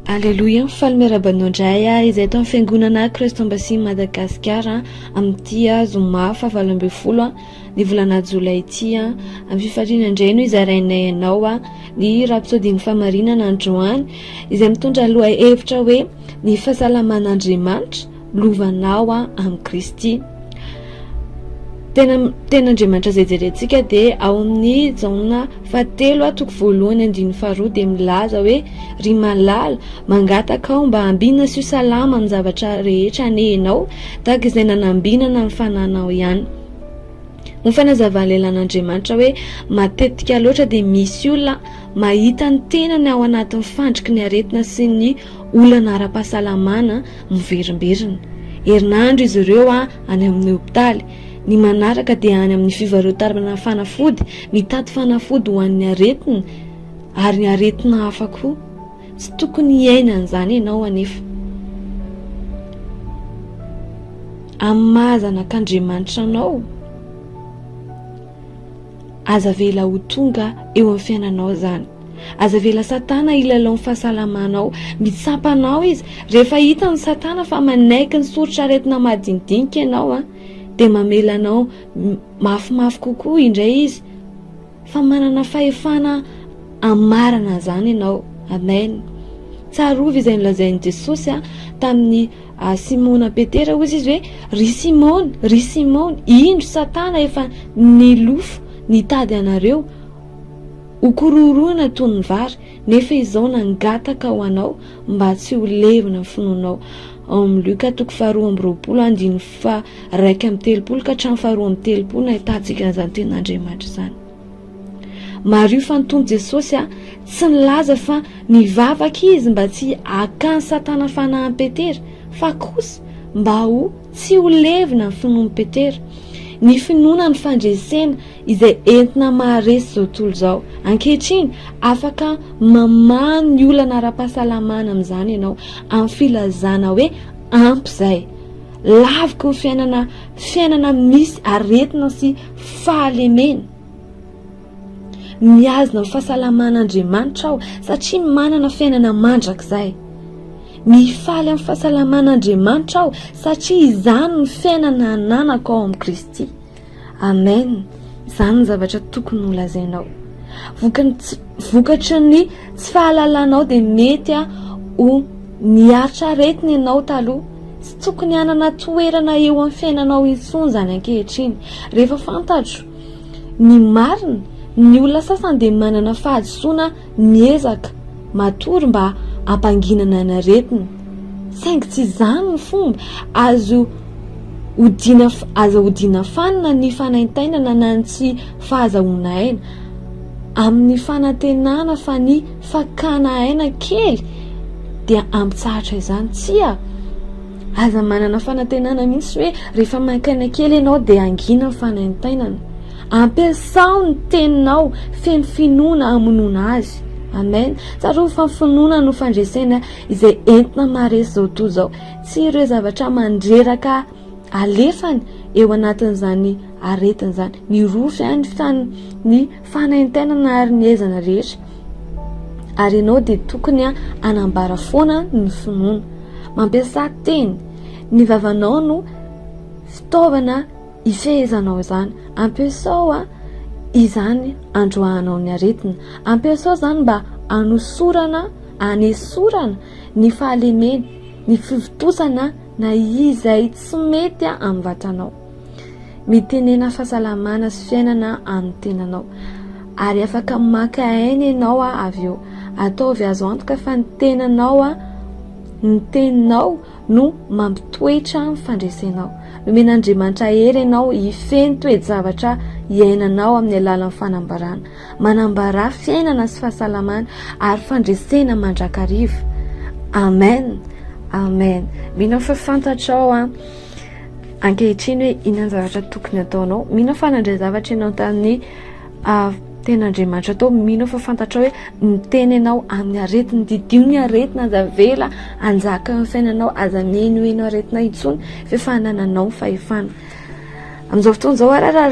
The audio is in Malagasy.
Alléluia, falmerabanondray izay tao amin'ny fiangonana Kristy Ambasiny Madagasikara amin'ity zoma fahavalo ambin'ny folo ny volana Jolay ity amin'ny fifaliana indray no izarainay ianao ny rapsodiny famarinana androany izay mitondra loha hevitra hoe ny fahasalaman'Andriamanitra Lovanao Amin'I Kristy. Tena Andriamanitra izay jerentsika dia ao amin'ny jaona fahatelo toko voalohany andiny faharoa dia milaza hoe ry malala mangataka aho mba ambinana sy ho salama amin'ny zavatra rehetra anehinao tahaka izay nanambinana ny fananao ihany. Ny fanazavana lelan'Andriamanitra hoe matetika loatra dia misy olona mahita ny tenany ao anatin'ny fandriky ny aretina sy ny olana ara-pahasalamana miverimberina. Herinandro izy ireo any amin'ny hopitaly. Ny manaraka dia any amin'ny fivarotana fanafody, mitady fanafody ho an'ny aretina ary ny aretina hafa koa. Tsy tokony hiainana izany ianao anefa. Amin'ny mahazanak'Andriamanitra anao, aza vela ho tonga eo amin'ny fiainanao izany. Aza vela Satana ilalao ny fahasalamanao, mitsampanao izy. Rehefa hita ny Satana fa manaiky ny soritra aretina madinidinika ianao dia mamelanao mafimafy kokoa indray izy fa manana fahefana amarana izany ianao. Amen. Tsarovy izay nolazain'i Jesosy tamin'ny Simona Petera hozy izy hoe ry Simona, indro Satana efa nilofo nitady anareo ho kororoana toy ny vary, nefa izao nangataka ho anao mba tsy ho levina ny finoanao. Ao amin'ny Luka toko faharoa amby roapolo andiny raika amby telopolo ka hatramin'ny faharoa amby telopolo ahitantsika izany tenan'Andriamanitra izany. Mario fantompo Jesosy tsy nilaza fa nivavaka izy mba tsy hakany Satana fanahin'i Petera, fa kosa mba ho tsy ho levina ny finoan'i Petera. Ny finoana ny fandresena izay entina maharesy izao tontolo izao. Ankehitriny afaka mamano ny olana ara-pahasalamana amin'izany ianao amin'ny filazana hoe ampy izay. Lavaka ny fiainana misy aretina sy fahalemena. Miazona ny fahasalaman'Andriamanitra aho satria manana fiainana mandrakizay. Mifaly amin'ny fahasalaman'Andriamanitra aho satria izany ny fiainana ananako ao amin'ny Kristy. Amen. Izany ny zavatra tokony ho lazainao. Vokatry ny tsy fahalalanao dia mety ho niaritra aretina ianao taloha. Tsy tokony hanana toerana eo amin'ny fiainanao intsony izany ankehitriny. Rehefa fantatro ny marina, ny olona sasany dia manana fahadisoana miezaka matory mba ampanginana ny aretina. Saingy tsy izany ny fomba azo hodiana fanina ny fanaintainana na ny tsy fahazahoana aina amin'ny fanantenana fa ny fakana aina kely dia ampitsahatra izany. Tsia aza manana fanantenana mihitsy hoe rehefa mankaina kely ianao dia angina ny fanaintainana. Ampiasao ny teninao feno finoana hamonoana azy. Amen. Tsaro fa finoana no fandresena izay entina maharesy izao tontolo izao. Tsy ireo zavatra mandreraka alefany eo anatin'izany aretina izany. Ny rofy ny fanaintainana ary ny ezana rehetra. Ary ianao dia tokony anambara foana ny finoana. Mampiasa teny. Ny vavanao no fitaovana ifehezanao izany. Ampiasao izany androanao ny aretina. Ampiasao izany mba hanesorana ny fahalemena, ny fivitosana na izay tsy mety amin'ny vatanao. Mitenena fahasalamana sy fiainana amin'ny tenanao. Ary afaka maka aina ianao avy eo. Ataovy azo antoka fa ny teninao no mampitoetra ny fandresenao. Nomen'Andriamanitra hery ianao hifehy toe-javatra iainanao amin'ny alalan'ny fanambarana. Manambara fiainana sy fahasalamana ary fandresena mandrakariva. Amen. Amen. Mino fa fantatrao ankehitriny hoe inona zavatra tokony ataonao. Mino fa nandray zavatra ianao tamin'ny tenan'Andriamanitra tao. Mino fa fantatrao hoe ny tenenao amin'ny aretina, didio ny aretina aza vela anjaka amin'ny fiainanao, aza mihaino aretina intsony fa fanananao fahefana. Amin'izao fotoana izao